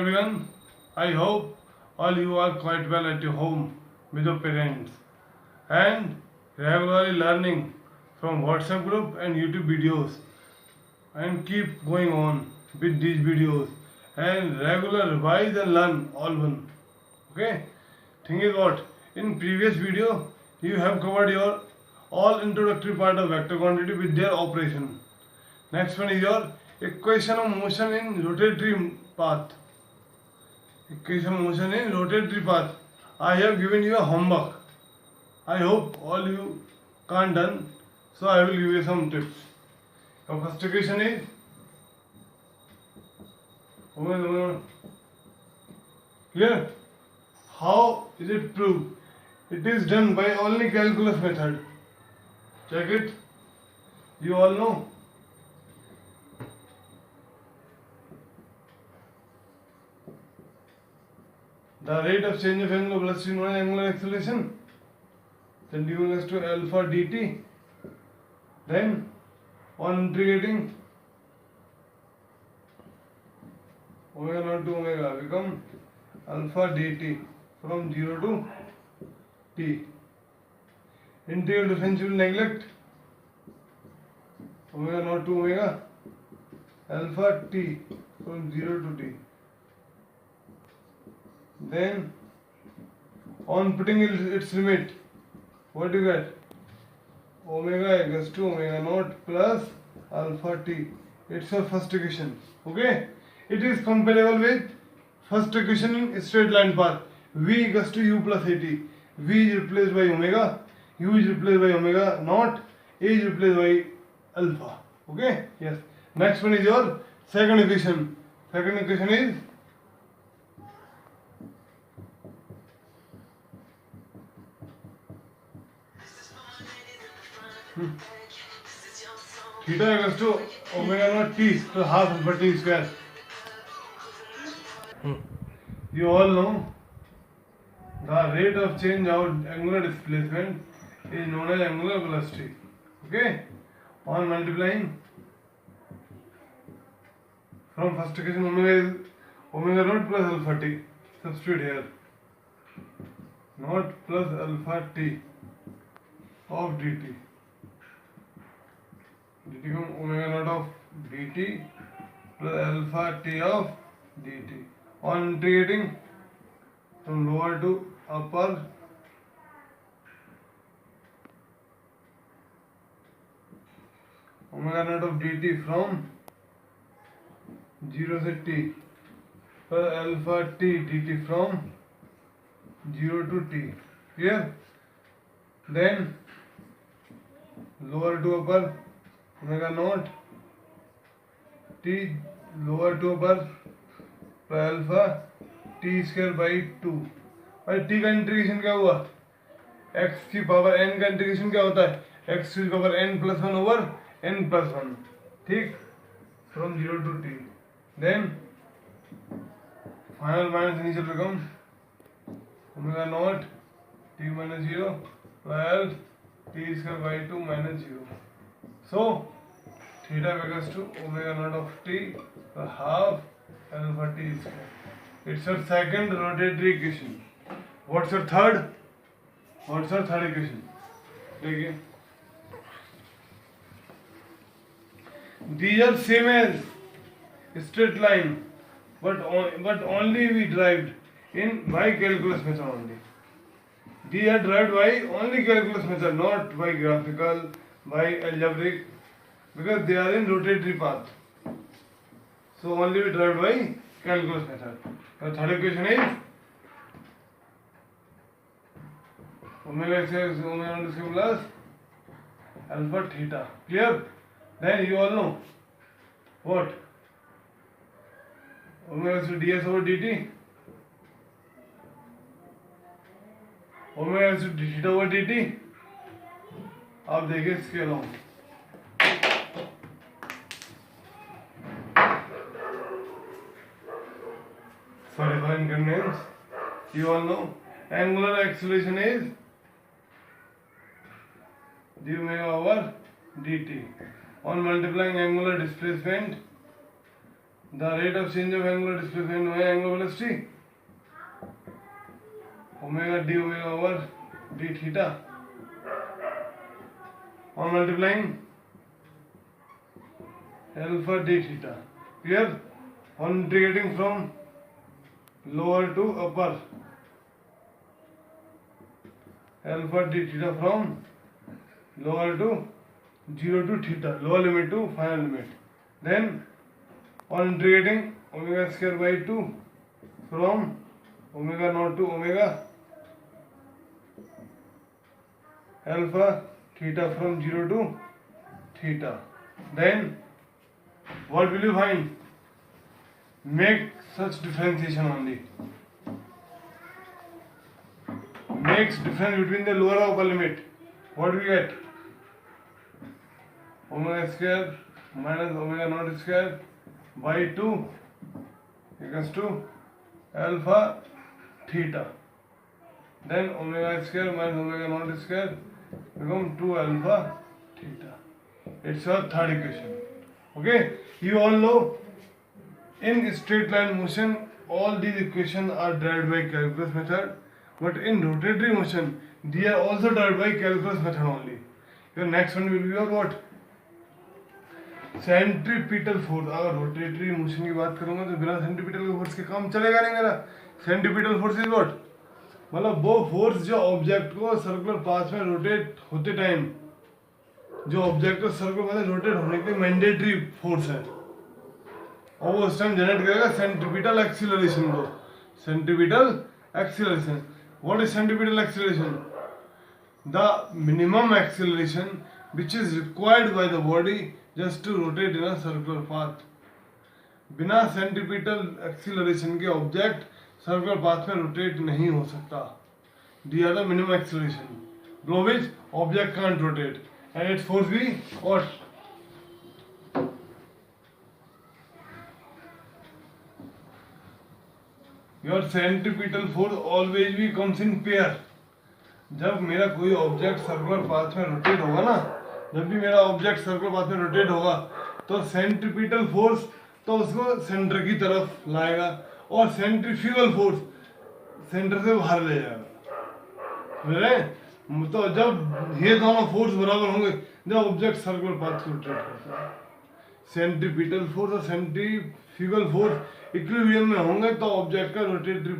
everyone. I hope all you are quite well at your home with your parents and regularly learning from WhatsApp group and YouTube videos and keep going on with these videos and regular revise and learn all one. Okay? Thing is what? In previous video you have covered your all introductory part of vector quantity with their operation. Next one is your equation of motion in rotatory path. Equation of motion in rotatory path. I have given you a homework. I hope all you can't done. So I will give you some tips. The first equation is clear. How is it proved? It is done by only calculus method. Check it. You all know. The rate of change of angular velocity known as angular acceleration. Then du is to alpha dt. Then on integrating omega naught to omega become alpha dt from 0 to t. Integral differential neglect omega naught to omega alpha t from 0 to t. Then on putting its limit, what do you get? Omega equals to omega naught plus alpha t. It's your first equation. Okay? It is comparable with first equation in straight line path. V equals to u plus at. V is replaced by omega, u is replaced by omega naught, a is replaced by alpha. Okay? Yes. Next one is your second equation. Second equation is theta equals to omega naught t, so half alpha t square. You all know the rate of change of angular displacement is known as angular velocity. Okay? On multiplying from first equation omega is omega naught plus alpha t. Substitute here. Naught plus alpha t of dt. Dt become omega naught of dt plus alpha t of dt. On integrating from lower to upper, omega naught of dt from 0 to t plus alpha t dt from 0 to t. Clear? Then lower to upper omega naught t lower to upper plus alpha t square by 2. और t का integration क्या हुआ? x की power n का integration क्या होता है? x की power n plus 1 over n plus 1. ठीक? From 0 to t. Then final minus initial become omega naught t minus 0 plus t square by 2 minus 0. So theta equals to omega naught of t plus half alpha t square. It's your second rotatory equation. What's your third? What's your third equation? देखिए, these are same as straight line, but only we derived in by calculus method only. These are derived by only calculus method, not by graphical, by algebraic, because they are in rotatory path. So only we derived by calculus method. The third equation is omega x is omega naught square plus alpha theta. Clear? Then you all know what? Omega is ds over dt. Omega is theta over dt. आप देखिए इसके अलावा sorry for inconvenience. You all know angular acceleration is d omega over dt. On multiplying angular displacement The rate of change of angular displacement by angular velocity, omega d omega over d theta, on multiplying alpha d theta. Clear? On integrating from lower to upper, alpha d theta from lower to 0 to theta, lower limit to final limit. Then on integrating omega square by 2 from omega naught to omega alpha theta from 0 to theta. Then what will you find? Make such differentiation only. Makes difference between the lower and upper limit. What do we get? Omega square minus omega naught square by 2 equals to alpha theta. Then omega square minus omega naught square become 2 alpha theta. It's our third equation. Okay, you all know in straight line motion all these equations are derived by calculus method, but in rotatory motion they are also derived by calculus method only. Your next one will be your what? Centripetal force. अगर rotatory motion की बात करूंगा तो बिना centripetal force के काम चलेगा नहीं मेरा. Centripetal force is what? मतलब वो फोर्स जो ऑब्जेक्ट को सर्कुलर पाथ में रोटेट होते टाइम, जो ऑब्जेक्ट को सर्कुलर पाथ में रोटेट होने के लिए मैंडेटरी फोर्स है, और वो उस टाइम जनरेट करेगा सेंट्रीपिटल एक्सीलरेशन को. Centripetal acceleration. What is centripetal acceleration? The minimum acceleration which is required by the body just to rotate in a circular path. बिना सेंट्रीपिटल एक्सीलरेशन के ऑब्जेक्ट सर्कुलर पाथ में rotate नहीं हो सकता. The are the minimum acceleration below which object can't rotate, and its force be what? Your centripetal force always be comes in pair. जब मेरा कोई object circular path में rotate होगा ना, जब भी मेरा ऑब्जेक्ट सर्कुलर पाथ में रोटेट होगा तो सेंट्रीपिटल फोर्स तो उसको सेंटर की तरफ लाएगा और सेंट्रीफ्यूगल फोर्स सेंटर से बाहर ले जाएगा. समझ रहे? तो जब ये दोनों फोर्स बराबर होंगे, जब ऑब्जेक्ट सर्कुलर पाथ को रोटेट करता है, सेंट्रीपिटल फोर्स और सेंट्रीफ्यूगल फोर्स इक्विलिब्रियम में होंगे तो ऑब्जेक्ट का रोटेटरी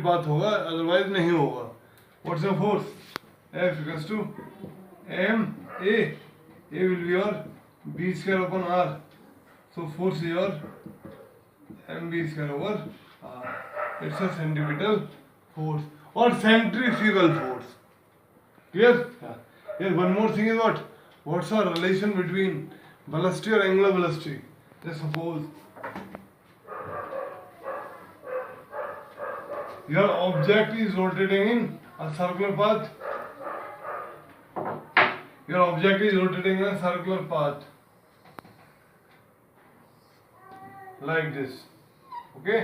पाथ होगा, अदरवाइज नहीं होगा. What's the force? F equals to m a. A will be your b square upon r. So force is your mb square over r. It's a centripetal force or centrifugal force. Clear? Yeah. Here one more thing is what? What's our relation between velocity or angular velocity? Just suppose your object is rotating in a circular path. Your object is rotating in a circular path like this. Okay?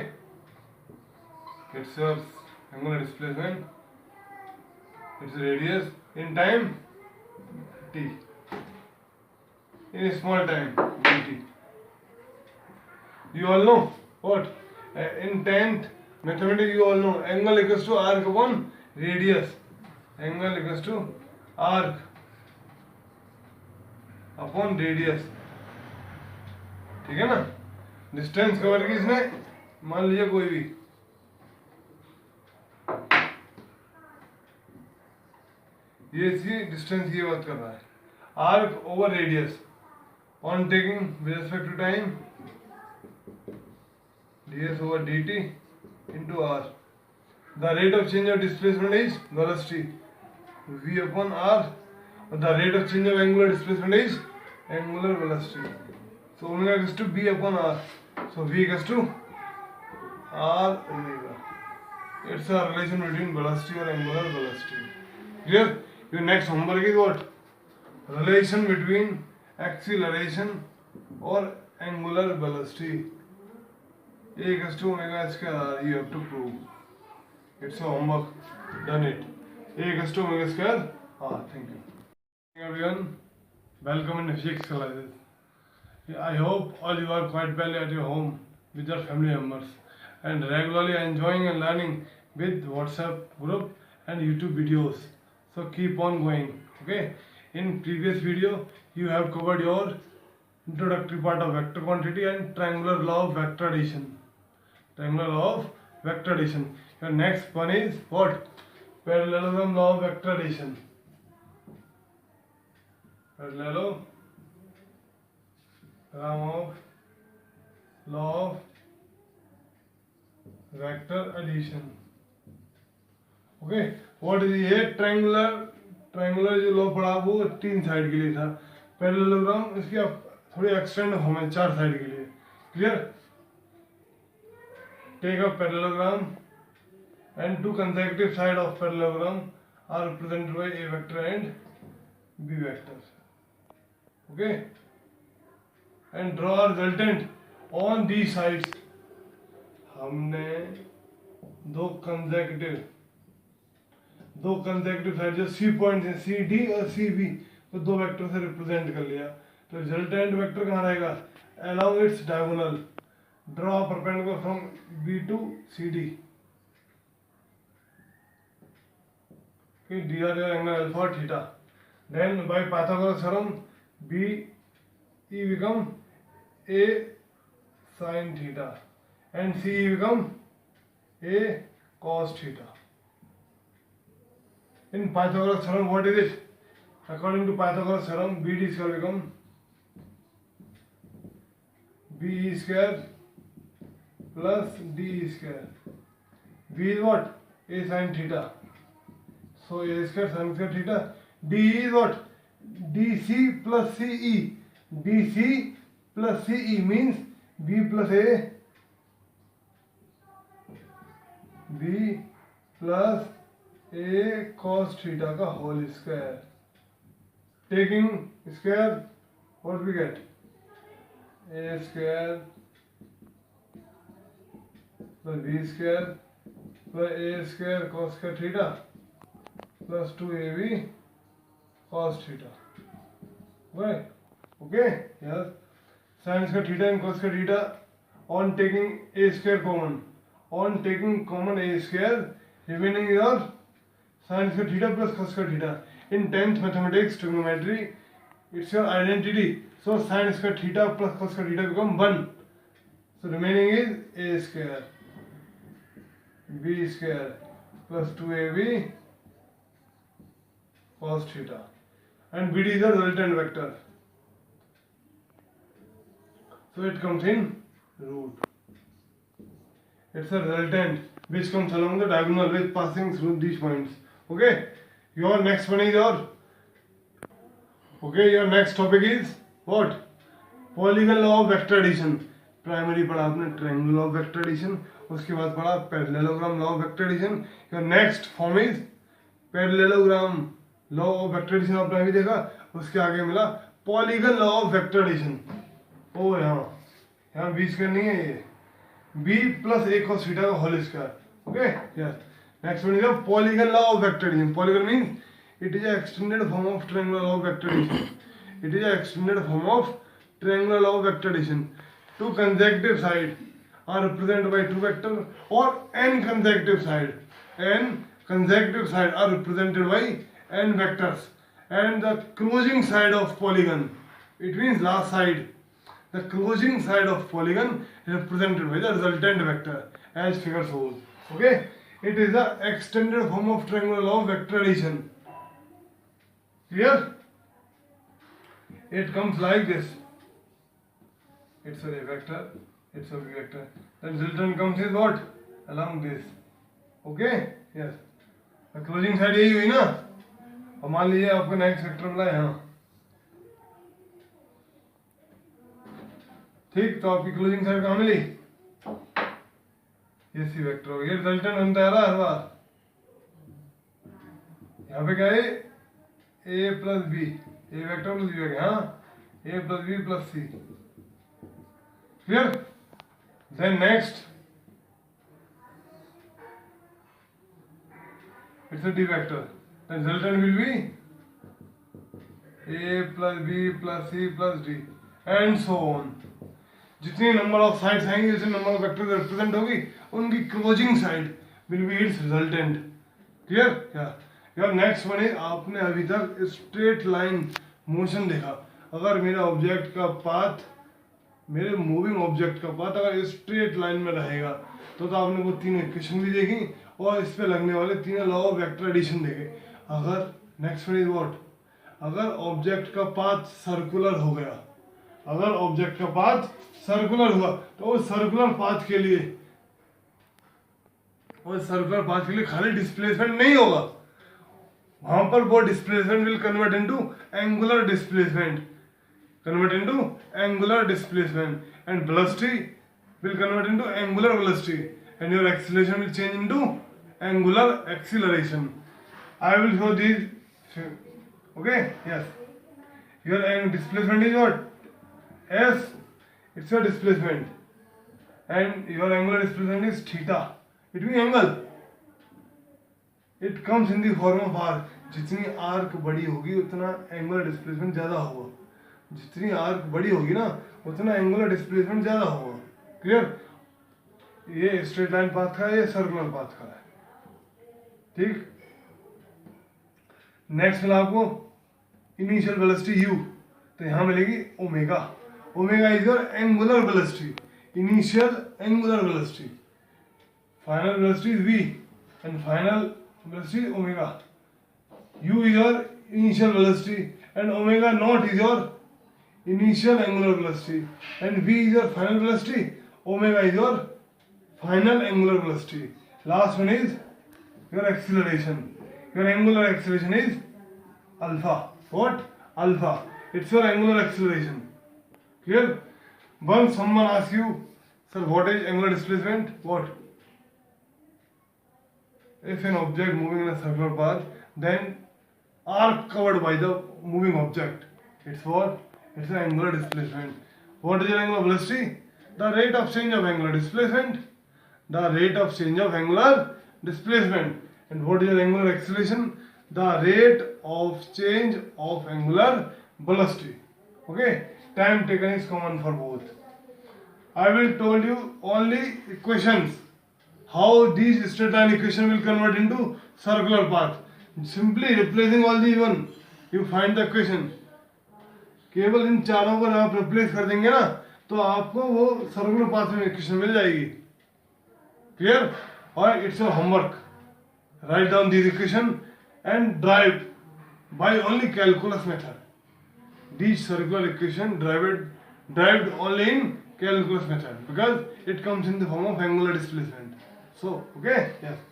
It's your angular displacement. It's radius in time t. In a small time dt. You all know what? In 10th mathematics you all know angle equals to arc upon radius. Angle equals to arc upon radius. ठीक है ना? Distance cover की इसने मान लीजिए कोई भी, ये इसकी डिस्टेंस की बात कर रहा है. Arc over radius on taking with respect to time ds over dt into r. The rate of change of displacement is velocity v upon r. The rate of change of angular displacement is angular velocity. So omega equals to b upon r. So v equals to r omega. It's a relation between velocity or angular velocity. Clear? Your next homework is what? Relation between acceleration or angular velocity. A equals to omega square r. You have to prove. It's a homework. Done it. A equals to omega square r. Thank you. Everyone, welcome in physics classes. I hope all you are quite well at your home with your family members and regularly enjoying and learning with WhatsApp group and YouTube videos. So keep on going. Okay. In previous video, you have covered your introductory part of vector quantity and triangular law of vector addition. Triangular law of vector addition. Your next one is what? Parallelogram law of vector addition. Parallelogram of law of vector addition. Okay, what is ये triangular जो law पढ़ा वो 3 side के लिए था. Parallelogram इसकी थोड़ी extend form है 4 साइड के लिए. Clear? Take a parallelogram and two consecutive sides of parallelogram are represented by a vector and b vectors. Okay, and draw a resultant on these sides. हमने दो consecutive साइड जो C point है C D और C B तो दो vector से represent कर लिया. तो रिजल्टेंट वेक्टर कहाँ रहेगा? along its diagonal draw a perpendicular from b to cd. Okay, d are your angle alpha or theta. Then by Pythagoras theorem b e become a sin theta and c e become a cos theta. In Pythagoras theorem, what is it? According to Pythagoras theorem, BD square become BE square plus DE square. B is what? A sin theta. So A square sin square theta. DE is what? DC plus CE. DC plus CE means B plus A. B plus a cos theta का whole square. Taking square, what we get? A square plus b square plus a square cos square theta plus 2ab cos theta. Right? Okay? Yes. Sin square theta and cos square theta on taking a square common. On taking common a square, remaining is your sin square theta plus cos square theta. In 10th mathematics trigonometry, it's your identity. So sin square theta plus cos square theta become 1. So remaining is a square b square plus 2ab cos theta. And BD is the resultant vector. So it comes in root. It's a resultant which comes along the diagonal with passing through these points. Okay? Your next one is your next topic is what? Polygon law of vector addition. Primary पढ़ा आपने triangular law of vector addition, उसके बाद पढ़ा parallelogram law of vector addition. Your next form is parallelogram law of vector addition आपने अभी देखा. उसके आगे मिला polygon law of vector addition. ओ यहाँ बी स्क्वायर नहीं है, ये b plus a cos theta का whole square. Okay yes. Next one is polygon law of vector addition. Polygon means it is an extended form of triangular law of vector addition. It is an extended form of triangular law of vector addition. Two consecutive sides are represented by two vectors or n consecutive side. N consecutive side are represented by n vectors. And the closing side of polygon, it means last side. The closing side of polygon is represented by the resultant vector as figure shows. Okay? It is the extended form of triangular law of vector addition. Clear? It comes like this. It's a vector, it's a vector. The resultant comes is what? Along this. Okay? Yes. The closing side यही हुई ना. अब मान लीजिए आपको next vector मिला यहाँ. ठीक, तो आपकी क्लोजिंग साइड कहाँ मिली? ये सी वेक्टर हो. ये रिजल्टेंट बनता है हर बार. यहाँ पे क्या है? a plus b, a vector plus b vector. हाँ, a plus b plus c. Clear? Then next, it's a d vector. The resultant will be a plus b plus c plus d. And so on. जितनी number of sides आएंगी, जितने number of vectors represent होगी, उनकी closing side will be it's resultant. Clear? क्या यार next one is, आपने अभी तक स्ट्रेट लाइन मोशन देखा। अगर मेरा ऑब्जेक्ट का पाथ, मेरे मूविंग ऑब्जेक्ट का पाथ अगर स्ट्रेट लाइन में रहेगा तो आपने वो तीन इक्वेशन भी देखी और इस पे लगने वाले तीनों लॉ ऑफ वेक्टर एडिशन देखे। अगर नेक्स्ट वन इज व्हाट, अगर ऑब्जेक्ट का पाथ सर्कुलर हो गया, अगर ऑब्जेक्ट का पाथ सर्कुलर हुआ तो उस सर्कुलर पाथ के लिए, उस सर्कुलर पाथ के लिए खाली डिस्प्लेसमेंट नहीं होगा, वहां पर वो displacement will convert into angular displacement, convert into angular displacement, and velocity will convert into angular velocity, and your acceleration will change into angular acceleration. I will show these. Okay, yes. Your displacement is what? S. It's your displacement, and your angular displacement is theta. It means angle. It comes in the form of arc. जितनी arc बड़ी होगी उतना angular displacement ज्यादा होगा, जितनी arc बड़ी होगी ना उतना एंगुलर डिस्प्लेसमेंट ज्यादा होगा। क्लियर? ये स्ट्रेट लाइन पाथ का है, ये सर्कुलर पाथ का है। ठीक, नेक्स्ट मिला आपको इनिशियल वेलोसिटी u, तो यहां मिलेगी omega. Omega is your angular velocity, initial angular velocity. Final velocity is v and final velocity omega. u is your initial velocity and omega naught is your initial angular velocity, and v is your final velocity, omega is your final angular velocity. Last one is your acceleration. Your angular acceleration is alpha. What? Alpha. It's your angular acceleration. Clear? Once someone asks you, sir, what is angular displacement? What? If an object moving in a circular path, then arc covered by the moving object, it's what? It's an angular displacement. What is your angular velocity? The rate of change of angular displacement. The rate of change of angular displacement. And what is your angular acceleration? The rate of change of angular velocity. Okay? Time taken is common for both. I will told you only equations. How these straight line equation will convert into circular path. Simply replacing all these one, you find the equation. केवल इन चारों को आप replace कर देंगे ना तो आपको वो सर्कुलर पाथ में इक्वेशन मिल जाएगी। क्लियर? और it's your homework, write down this equation and drive by only calculus method. This circular equation derived only in calculus method because it comes in the form of angular displacement. So okay, yes.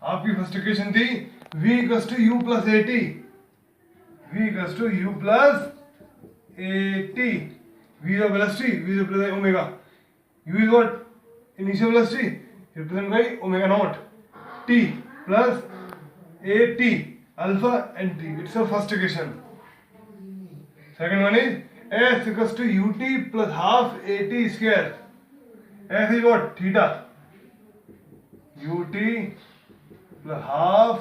आपकी first equation थी v equals to u plus at, v equals to u plus at, v is velocity, v is represented by omega, u is what? Initial velocity represented by omega naught, t plus at, alpha and t. It's your first equation. Second one is s equals to ut plus half at square. S is what? Theta. ut plus half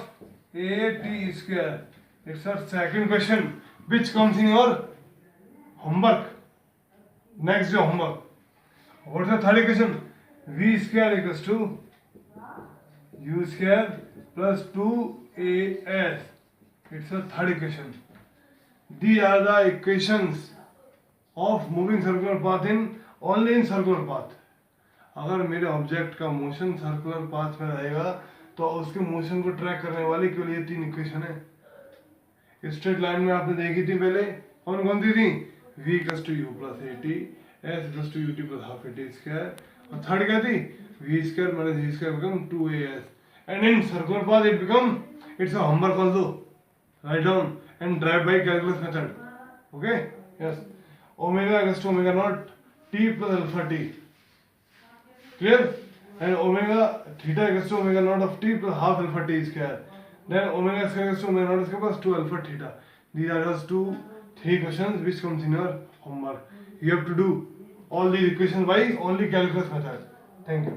at square. It's our second question which comes in your homework. Next your homework. What's the third equation? V square equals to u square plus 2as. It's the third equation. These are the equations of moving circular path in only in circular path. अगर मेरे object का motion circular path में रहेगा तो उसके motion को track करने वाली केवल ये तीन इक्वेशन है। स्ट्रेट लाइन में आपने देखी थी पहले, कौन कौन सी थी? v equals to u plus at, s equals to ut plus half at square, और थर्ड क्या थी? v square minus v square become 2as, and in circular path it become, it's a homework also, write down and drive by calculus method. Okay, yes. Omega equals to omega naught t plus alpha t, clear? and omega theta equals to omega naught of t plus half alpha t square, then omega square equals to omega naught square plus 2 alpha theta. These are just three questions which comes in your homework. You have to do all these equations by only calculus method. Thank you.